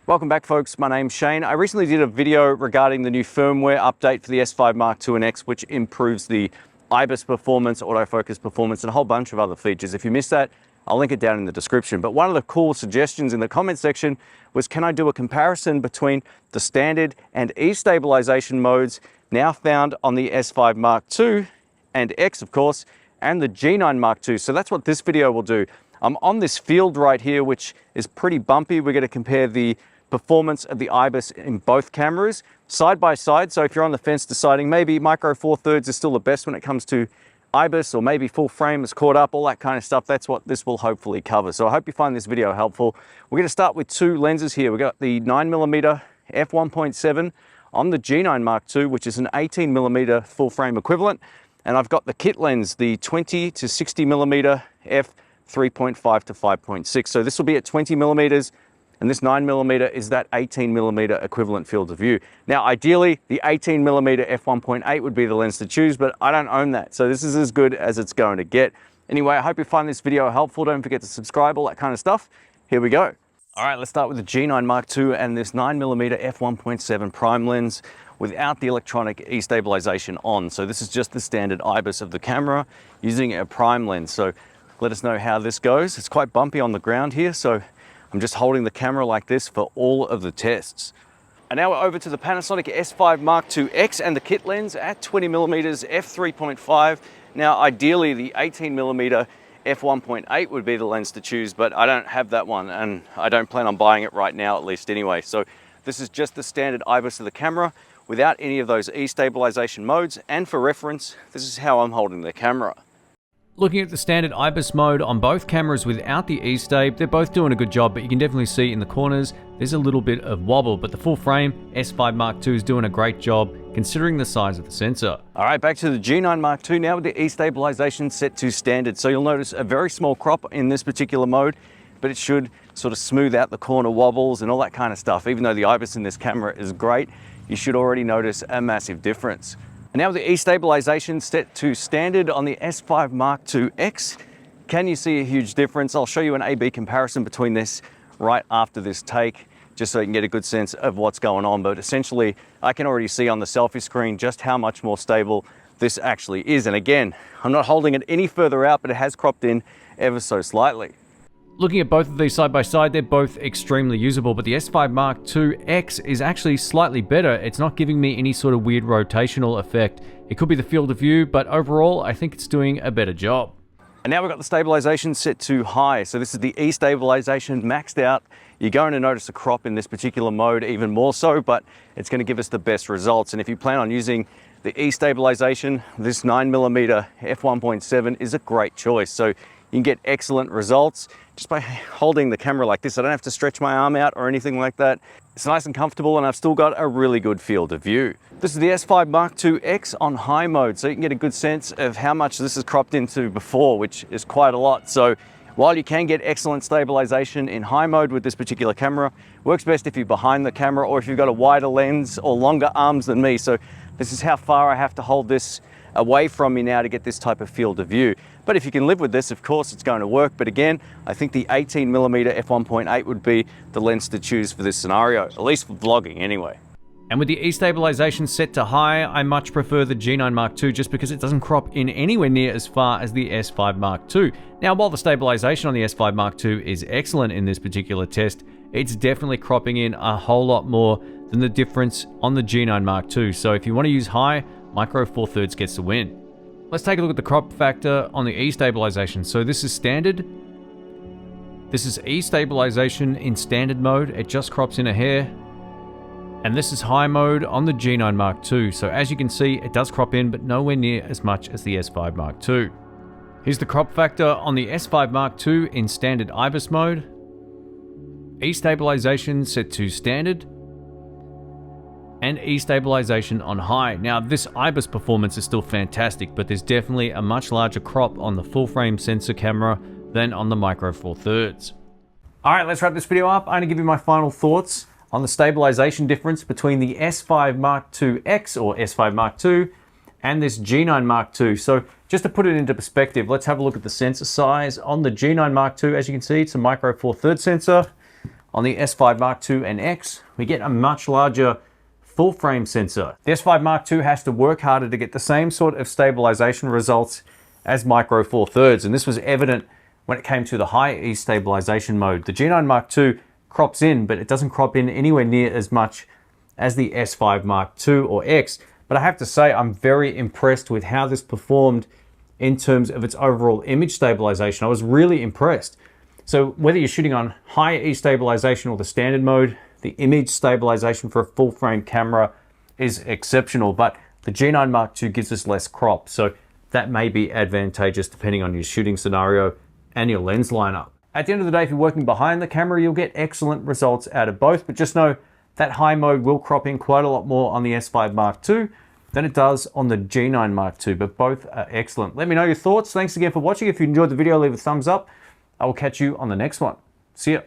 Welcome back, folks. My name's Shane. I recently did a video regarding the new firmware update for the S5 Mark II and X, which improves the IBIS performance, autofocus performance, and a whole bunch of other features. If you missed that, I'll link it down in the description. But one of the cool suggestions in the comment section was, can I do a comparison between the standard and E-stabilization modes now found on the S5 Mark II and X, of course, and the G9 Mark II. So that's what this video will do. I'm on this field right here, which is pretty bumpy. We're going to compare the performance of the IBIS in both cameras side by side. So if you're on the fence deciding maybe Micro Four Thirds is still the best when it comes to IBIS, or maybe full frame is caught up, all that kind of stuff, that's what this will hopefully cover. So I hope you find this video helpful. We're going to start with two lenses here. We've got the 9mm f1.7 on the G9 Mark II, which is an 18mm full frame equivalent. And I've got the kit lens, the 20 to 60mm f3.5 to 5.6. So this will be at 20mm, and this 9mm is that 18mm equivalent field of view. Now, ideally, the 18mm f1.8 would be the lens to choose, but I don't own that. So this is as good as it's going to get. Anyway, I hope you find this video helpful. Don't forget to subscribe, all that kind of stuff. Here we go. All right, let's start with the G9 Mark II and this 9mm f1.7 prime lens without the electronic E-stabilization on. So this is just the standard IBIS of the camera using a prime lens. So let us know how this goes. It's quite bumpy on the ground here, so I'm just holding the camera like this for all of the tests. And now we're over to the Panasonic S5 Mark II X and the kit lens at 20mm f3.5. Now, ideally, the 18mm f1.8 would be the lens to choose, but I don't have that one, and I don't plan on buying it right now, at least anyway. So this is just the standard IBIS of the camera without any of those E-stabilization modes. And for reference, this is how I'm holding the camera. Looking at the standard IBIS mode on both cameras without the E-stab, they're both doing a good job, but you can definitely see in the corners there's a little bit of wobble, but the full frame S5 Mark II is doing a great job considering the size of the sensor. All right, back to the G9 Mark II now with the E-stabilization set to standard. So you'll notice a very small crop in this particular mode, but it should sort of smooth out the corner wobbles and all that kind of stuff. Even though the IBIS in this camera is great, you should already notice a massive difference. And now with the E-stabilization set to standard on the S5 Mark II X, can you see a huge difference? I'll show you an A/B comparison between this right after this take, just so you can get a good sense of what's going on. But essentially, I can already see on the selfie screen just how much more stable this actually is. And again, I'm not holding it any further out, but it has cropped in ever so slightly. Looking at both of these side by side, they're both extremely usable, but the S5 Mark II X is actually slightly better. It's not giving me any sort of weird rotational effect. It could be the field of view, but overall, I think it's doing a better job. And now we've got the stabilization set to high. So this is the E-stabilization maxed out. You're going to notice a crop in this particular mode even more so, but it's going to give us the best results. And if you plan on using the E-stabilization, this 9mm f1.7 is a great choice. So you can get excellent results just by holding the camera like this. I don't have to stretch my arm out or anything like that. It's nice and comfortable, and I've still got a really good field of view. This is the S5 Mark II X on high mode, so you can get a good sense of how much this is cropped into before, which is quite a lot. So while you can get excellent stabilization in high mode with this particular camera, works best if you're behind the camera or if you've got a wider lens or longer arms than me. So this is how far I have to hold this away from me now to get this type of field of view. But if you can live with this, of course, it's going to work. But again, I think the 18mm f1.8 would be the lens to choose for this scenario, at least for vlogging anyway. And with the E-stabilization set to high, I much prefer the G9 Mark II just because it doesn't crop in anywhere near as far as the S5 Mark II. Now, while the stabilization on the S5 Mark II is excellent in this particular test, it's definitely cropping in a whole lot more than the difference on the G9 Mark II. So if you want to use high, Micro Four Thirds gets the win. Let's take a look at the crop factor on the E-stabilization. So this is standard. This is E-stabilization in standard mode. It just crops in a hair. And this is high mode on the G9 Mark II. So as you can see, it does crop in, but nowhere near as much as the S5 Mark II. Here's the crop factor on the S5 Mark II in standard IBIS mode. E-stabilization set to standard. And E-stabilization on high. Now, this IBIS performance is still fantastic, but there's definitely a much larger crop on the full frame sensor camera than on the Micro Four Thirds. All right, let's wrap this video up. I'm going to give you my final thoughts on the stabilization difference between the S5 Mark II X or S5 Mark II and this G9 Mark II. So just to put it into perspective, let's have a look at the sensor size. On the G9 Mark II, as you can see, it's a Micro Four Thirds sensor. On the S5 Mark II and X, we get a much larger full frame sensor. The S5 Mark II has to work harder to get the same sort of stabilization results as Micro Four Thirds, and this was evident when it came to the high E stabilization mode. The G9 Mark II crops in, but it doesn't crop in anywhere near as much as the S5 Mark II or X. But I have to say, I'm very impressed with how this performed in terms of its overall image stabilization. I was really impressed. So whether you're shooting on high E stabilization or the standard mode, the image stabilization for a full frame camera is exceptional, but the G9 Mark II gives us less crop. So that may be advantageous depending on your shooting scenario and your lens lineup. At the end of the day, if you're working behind the camera, you'll get excellent results out of both, but just know that high mode will crop in quite a lot more on the S5 Mark II than it does on the G9 Mark II, but both are excellent. Let me know your thoughts. Thanks again for watching. If you enjoyed the video, leave a thumbs up. I will catch you on the next one. See ya.